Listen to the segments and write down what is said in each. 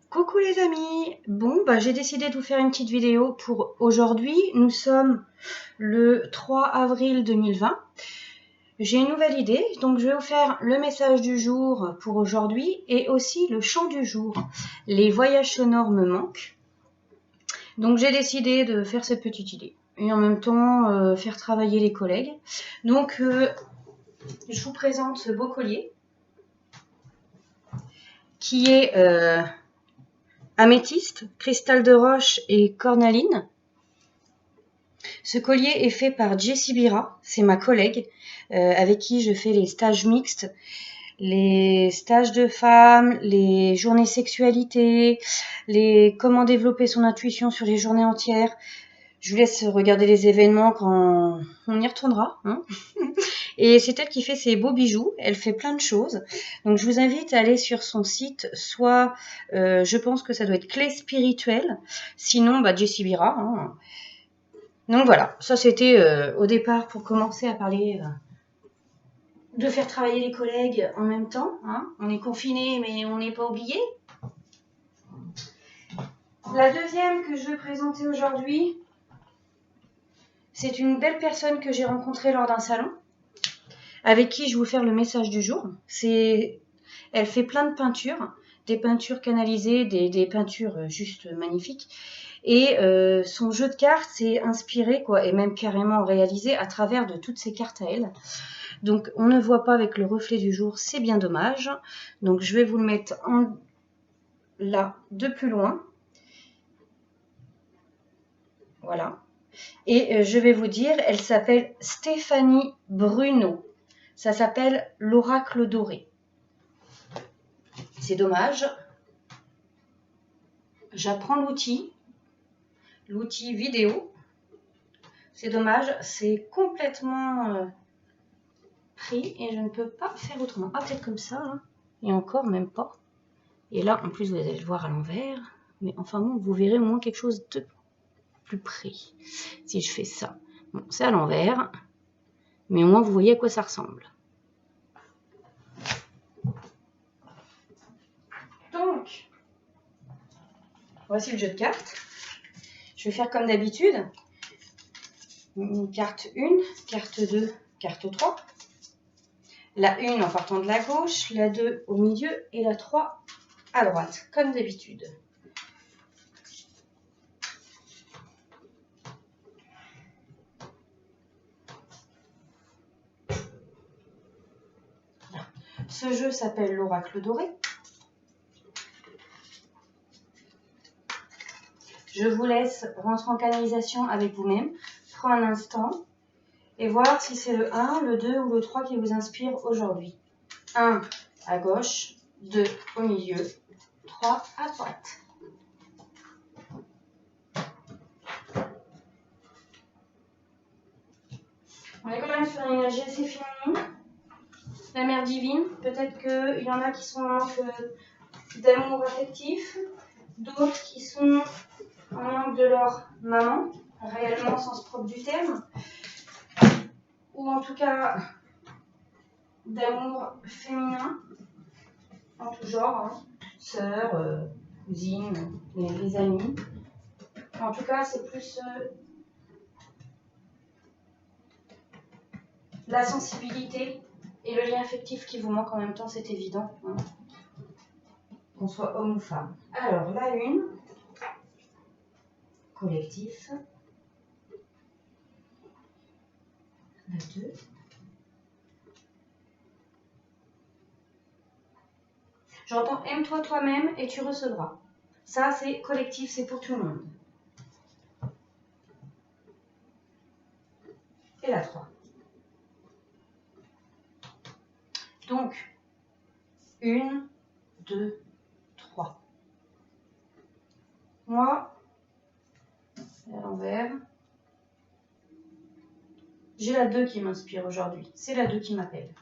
Coucou les amis. Bon, j'ai décidé de vous faire une petite vidéo pour aujourd'hui. Nous sommes le 3 avril 2020. J'ai une nouvelle idée, donc je vais vous faire le message du jour pour aujourd'hui et aussi le chant du jour. Les voyages sonores me manquent. Donc j'ai décidé de faire cette petite idée et en même temps faire travailler les collègues. Donc je vous présente ce beau collier qui est améthyste, cristal de roche et cornaline. Ce collier est fait par Jessie Bira, c'est ma collègue avec qui je fais les stages mixtes, les stages de femmes, les journées sexualité, les comment développer son intuition sur les journées entières. Je vous laisse regarder les événements quand on y retournera. Hein. Et c'est elle qui fait ces beaux bijoux. Elle fait plein de choses. Donc je vous invite à aller sur son site. Soit, je pense que ça doit être Clé Spirituelle. Sinon, Jessie Bira. Hein. Donc voilà, ça c'était au départ pour commencer à parler de faire travailler les collègues en même temps. Hein. On est confinés mais on n'est pas oubliés. La deuxième que je vais présenter aujourd'hui, c'est une belle personne que j'ai rencontrée lors d'un salon, avec qui je vais vous faire le message du jour. Elle fait plein de peintures, des peintures canalisées, des peintures juste magnifiques. Et son jeu de cartes s'est inspiré, et même carrément réalisé à travers de toutes ces cartes à elle. Donc on ne voit pas avec le reflet du jour, c'est bien dommage. Donc je vais vous le mettre là de plus loin. Voilà. Et je vais vous dire, elle s'appelle Stéphanie Bruno. Ça s'appelle l'oracle doré. C'est dommage. J'apprends l'outil vidéo. C'est dommage, c'est complètement pris et je ne peux pas faire autrement. Ah, peut-être comme ça, hein. Et encore, même pas. Et là, en plus, vous allez le voir à l'envers. Mais enfin bon, vous verrez au moins quelque chose de plus près. Si je fais ça. Bon, c'est à l'envers. Mais au moins, vous voyez à quoi ça ressemble. Donc, voici le jeu de cartes. Je vais faire comme d'habitude. Une carte 1, carte 2, carte 3. La 1 en partant de la gauche, la 2 au milieu et la 3 à droite, comme d'habitude. Ce jeu s'appelle l'oracle doré. Je vous laisse rentrer en canalisation avec vous-même, prendre un instant et voir si c'est le 1, le 2 ou le 3 qui vous inspire aujourd'hui. 1 à gauche, 2 au milieu, 3 à droite. On est quand même sur une énergie assez féminine. La mère divine, peut-être qu'il y en a qui sont en manque d'amour affectif, d'autres qui sont en manque de leur maman, réellement au sens propre du terme, ou en tout cas d'amour féminin, en tout genre, hein. Sœur, cousine, les amis. En tout cas, c'est plus la sensibilité et le lien affectif qui vous manque en même temps, c'est évident, hein, qu'on soit homme ou femme. Alors, la 1, collectif. La 2. J'entends aime-toi toi-même et tu recevras. Ça, c'est collectif, c'est pour tout le monde. Et la 3. Donc, 1, 2, 3. Moi, à l'envers, j'ai la 2 qui m'inspire aujourd'hui. C'est la 2 qui m'appelle.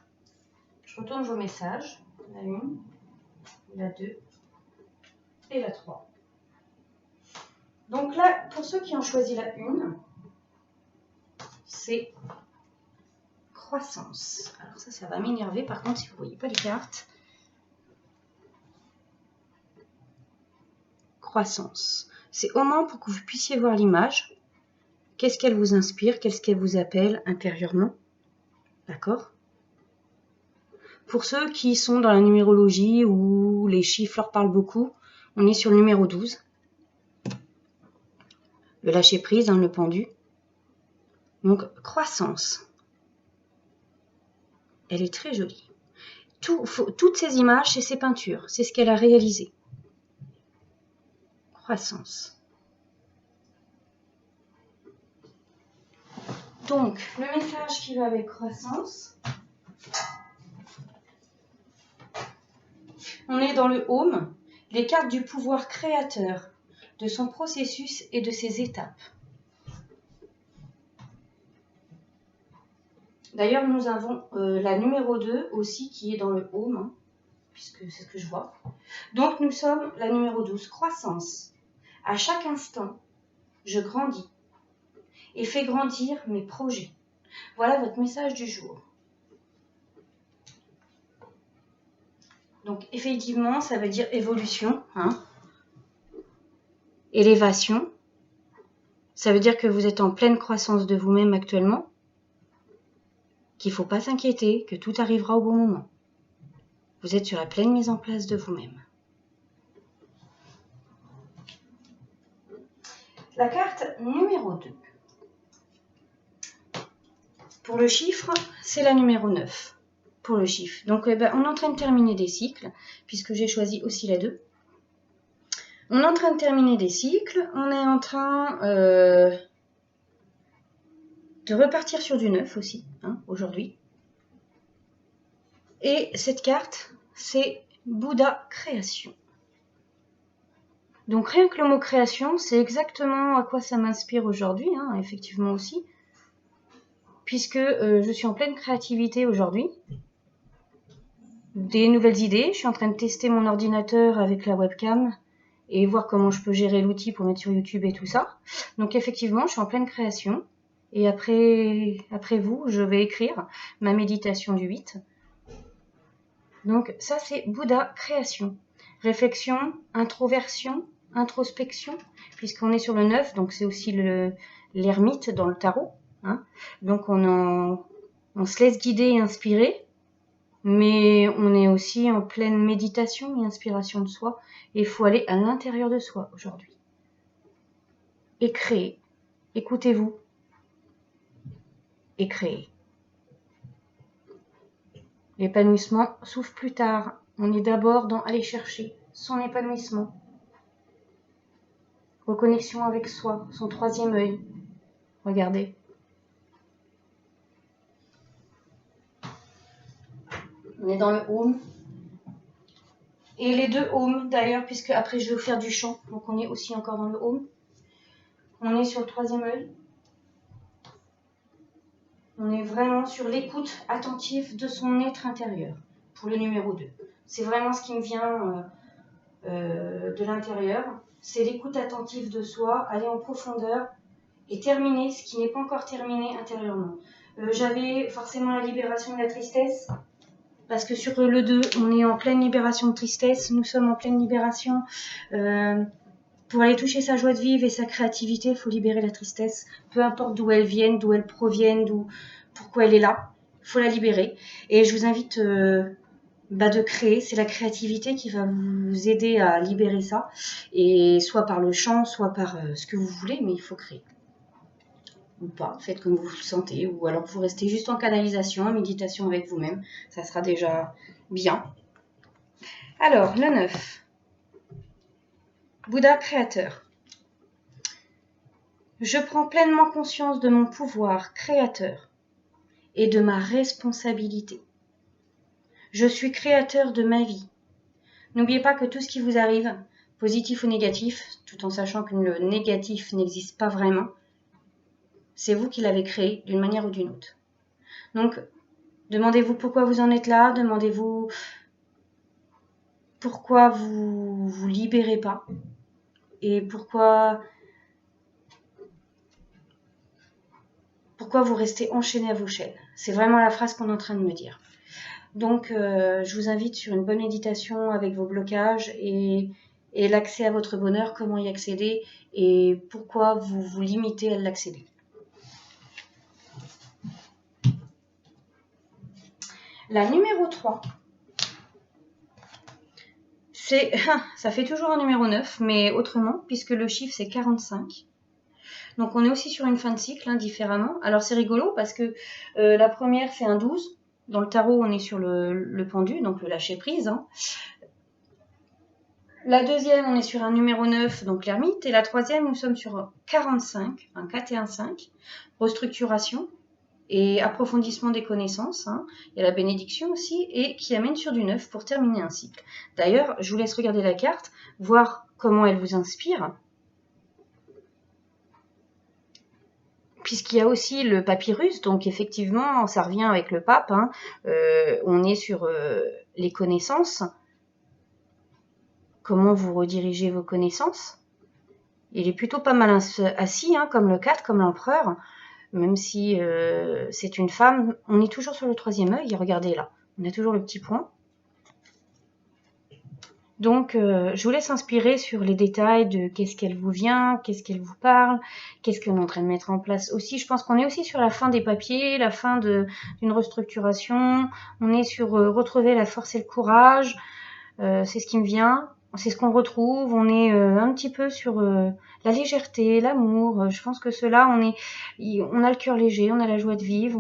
Je retourne vos messages. La 1, la 2 et la 3. Donc là, pour ceux qui ont choisi la 1, c'est croissance. Alors ça va m'énerver. Par contre, si vous ne voyez pas les cartes, croissance. C'est au moins pour que vous puissiez voir l'image. Qu'est-ce qu'elle vous inspire? Qu'est-ce qu'elle vous appelle intérieurement? D'accord? Pour ceux qui sont dans la numérologie où les chiffres leur parlent beaucoup, on est sur le numéro 12. Le lâcher prise, le pendu. Donc, croissance. Elle est très jolie. Toutes ces images, c'est ses peintures. C'est ce qu'elle a réalisé. Croissance. Donc, le message qui va avec croissance. On est dans le home, les cartes du pouvoir créateur, de son processus et de ses étapes. D'ailleurs, nous avons la numéro 2 aussi qui est dans le home, puisque c'est ce que je vois. Donc, nous sommes la numéro 12, croissance. À chaque instant, je grandis et fais grandir mes projets. Voilà votre message du jour. Donc, effectivement, ça veut dire évolution, élévation. Ça veut dire que vous êtes en pleine croissance de vous-même actuellement, qu'il ne faut pas s'inquiéter, que tout arrivera au bon moment. Vous êtes sur la pleine mise en place de vous-même. La carte numéro 2. Pour le chiffre, c'est la numéro 9. Pour le chiffre. Donc, on est en train de terminer des cycles, puisque j'ai choisi aussi la 2. On est en train de terminer des cycles. On est en train de repartir sur du 9 aussi, aujourd'hui. Et cette carte, c'est Bouddha création. Donc rien que le mot création, c'est exactement à quoi ça m'inspire aujourd'hui, effectivement aussi. Puisque je suis en pleine créativité aujourd'hui. Des nouvelles idées, je suis en train de tester mon ordinateur avec la webcam et voir comment je peux gérer l'outil pour mettre sur YouTube et tout ça. Donc effectivement, je suis en pleine création. Et après vous, je vais écrire ma méditation du 8. Donc ça, c'est Bouddha création. Réflexion, introversion, introspection, puisqu'on est sur le 9, donc c'est aussi l'ermite dans le tarot. Donc on se laisse guider et inspirer, mais on est aussi en pleine méditation et inspiration de soi. Et il faut aller à l'intérieur de soi aujourd'hui. Et créer. Écoutez-vous. Et créer. L'épanouissement s'ouvre plus tard. On est d'abord dans aller chercher son épanouissement. Reconnexion avec soi, son troisième œil. Regardez. On est dans le home. Et les deux homes d'ailleurs, puisque après je vais faire du chant. Donc on est aussi encore dans le home. On est sur le troisième œil. On est vraiment sur l'écoute attentive de son être intérieur pour le numéro 2. C'est vraiment ce qui me vient de l'intérieur. C'est l'écoute attentive de soi, aller en profondeur et terminer ce qui n'est pas encore terminé intérieurement. J'avais forcément la libération de la tristesse, parce que sur le 2, on est en pleine libération de tristesse. Nous sommes en pleine libération. Pour aller toucher sa joie de vivre et sa créativité, il faut libérer la tristesse. Peu importe d'où elle vienne, d'où elle provienne, pourquoi elle est là, il faut la libérer. Et je vous invite de créer. C'est la créativité qui va vous aider à libérer ça. Et soit par le chant, soit par ce que vous voulez, mais il faut créer. Ou pas, faites comme vous le sentez. Ou alors vous restez juste en canalisation, en méditation avec vous-même. Ça sera déjà bien. Alors, le 9. Bouddha créateur. Je prends pleinement conscience de mon pouvoir créateur et de ma responsabilité. Je suis créateur de ma vie. N'oubliez pas que tout ce qui vous arrive, positif ou négatif, tout en sachant que le négatif n'existe pas vraiment, c'est vous qui l'avez créé d'une manière ou d'une autre. Donc, demandez-vous pourquoi vous en êtes là, demandez-vous pourquoi vous vous libérez pas et pourquoi vous restez enchaîné à vos chaînes. C'est vraiment la phrase qu'on est en train de me dire. Donc, je vous invite sur une bonne méditation avec vos blocages et et l'accès à votre bonheur, comment y accéder et pourquoi vous vous limitez à l'accéder. La numéro 3, ça fait toujours un numéro 9, mais autrement, puisque le chiffre c'est 45. Donc on est aussi sur une fin de cycle, différemment. Alors c'est rigolo parce que la première fait un 12. Dans le tarot, on est sur le pendu, donc le lâcher prise. La deuxième, on est sur un numéro 9, donc l'ermite. Et la troisième, nous sommes sur 45, un 4 et un 5. Restructuration et approfondissement des connaissances. Il y a la bénédiction aussi, et qui amène sur du 9 pour terminer un cycle. D'ailleurs, je vous laisse regarder la carte, voir comment elle vous inspire. Puisqu'il y a aussi le papyrus, donc effectivement, ça revient avec le pape. On est sur les connaissances. Comment vous redirigez vos connaissances? Il est plutôt pas mal assis, comme le 4, comme l'empereur. Même si c'est une femme, on est toujours sur le troisième œil. Regardez là, on a toujours le petit point. Donc, je vous laisse inspirer sur les détails de qu'est-ce qu'elle vous vient, qu'est-ce qu'elle vous parle, qu'est-ce qu'on est en train de mettre en place aussi. Je pense qu'on est aussi sur la fin des papiers, la fin d'une restructuration. On est sur retrouver la force et le courage. C'est ce qui me vient. C'est ce qu'on retrouve. On est un petit peu sur la légèreté, l'amour. Je pense que cela, on a le cœur léger, on a la joie de vivre,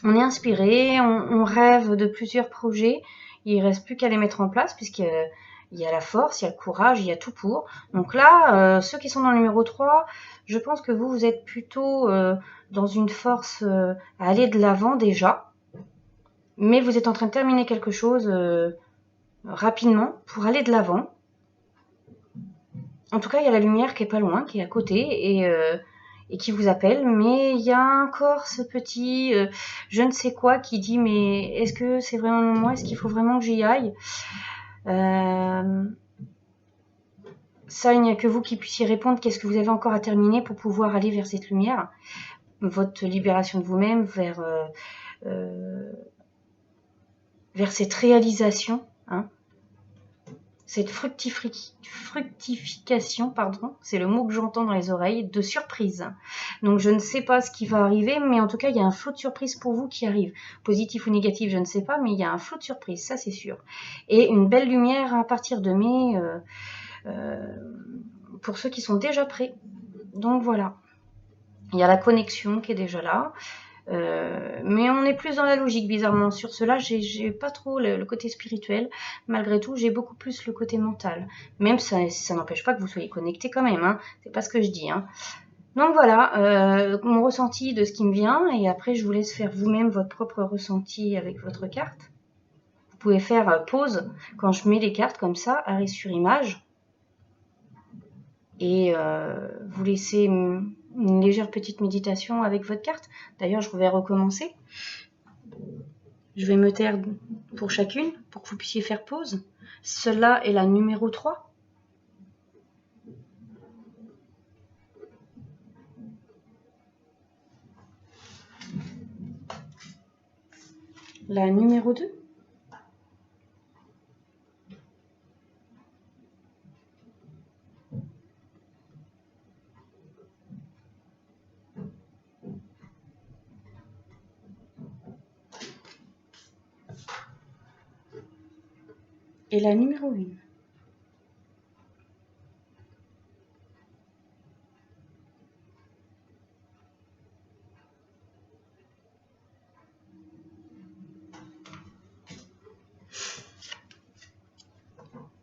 on est inspiré, on rêve de plusieurs projets. Il ne reste plus qu'à les mettre en place puisqu'il y a la force, il y a le courage, il y a tout pour. Donc là, ceux qui sont dans le numéro 3, je pense que vous êtes plutôt dans une force à aller de l'avant déjà. Mais vous êtes en train de terminer quelque chose rapidement pour aller de l'avant. En tout cas, il y a la lumière qui est pas loin, qui est à côté et qui vous appelle, mais il y a encore ce petit je ne sais quoi qui dit mais est-ce que c'est vraiment moi, est-ce qu'il faut vraiment que j'y aille? Ça, il n'y a que vous qui puissiez répondre. Qu'est-ce que vous avez encore à terminer pour pouvoir aller vers cette lumière, votre libération de vous-même, vers cette réalisation, cette fructification, c'est le mot que j'entends dans les oreilles, de surprise. Donc je ne sais pas ce qui va arriver, mais en tout cas, il y a un flot de surprise pour vous qui arrive. Positif ou négatif, je ne sais pas, mais il y a un flot de surprise, ça c'est sûr. Et une belle lumière à partir de mai, pour ceux qui sont déjà prêts. Donc voilà. Il y a la connexion qui est déjà là. Mais on est plus dans la logique, bizarrement. Sur cela, j'ai pas trop le côté spirituel. Malgré tout, j'ai beaucoup plus le côté mental. Même ça n'empêche pas que vous soyez connectés quand même. C'est pas ce que je dis. Donc voilà, mon ressenti de ce qui me vient. Et après, je vous laisse faire vous-même votre propre ressenti avec votre carte. Vous pouvez faire pause quand je mets les cartes comme ça, arrêt sur image. Et vous laissez une légère petite méditation avec votre carte. D'ailleurs, je vais recommencer. Je vais me taire pour chacune, pour que vous puissiez faire pause. Celle-là est la numéro 3. La numéro 2. Et la numéro 1.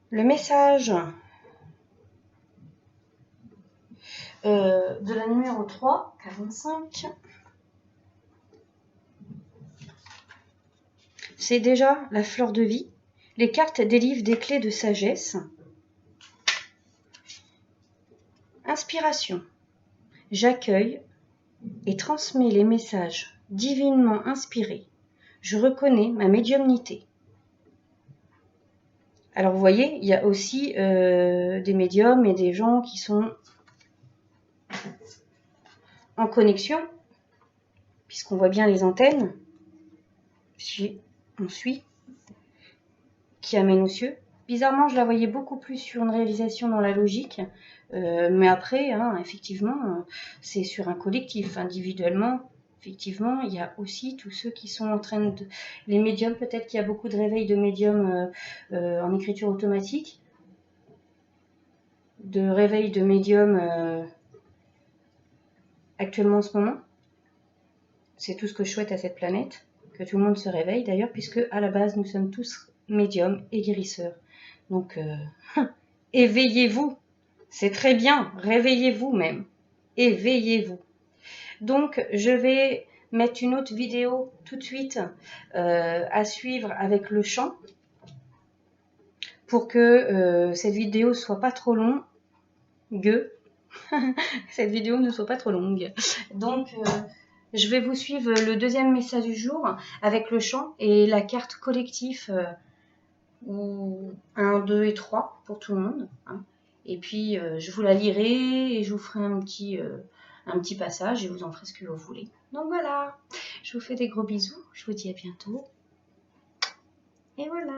Le message de la numéro 3, 45, c'est déjà la fleur de vie. Les cartes délivrent des clés de sagesse. Inspiration. J'accueille et transmets les messages divinement inspirés. Je reconnais ma médiumnité. Alors vous voyez, il y a aussi des médiums et des gens qui sont en connexion, puisqu'on voit bien les antennes, si on suit, qui amènent aux cieux. Bizarrement, je la voyais beaucoup plus sur une réalisation dans la logique. Mais après, hein, effectivement, c'est sur un collectif. Individuellement, effectivement, il y a aussi tous ceux qui sont en train de... Les médiums, peut-être qu'il y a beaucoup de réveils de médiums en écriture automatique, de réveils de médiums actuellement en ce moment. C'est tout ce que je souhaite à cette planète, que tout le monde se réveille d'ailleurs, puisque à la base, nous sommes tous médiums et guérisseurs. Donc, éveillez-vous. C'est très bien, réveillez-vous même. Éveillez-vous. Donc, je vais mettre une autre vidéo tout de suite à suivre avec le chant pour que cette vidéo soit pas trop longue. Cette vidéo ne soit pas trop longue. Donc, je vais vous suivre le deuxième message du jour avec le chant et la carte collectif ou 1, 2 et 3 pour tout le monde. Hein. Et puis, je vous la lirai et je vous ferai un petit passage et vous en ferez ce que vous voulez. Donc voilà, je vous fais des gros bisous, je vous dis à bientôt. Et voilà.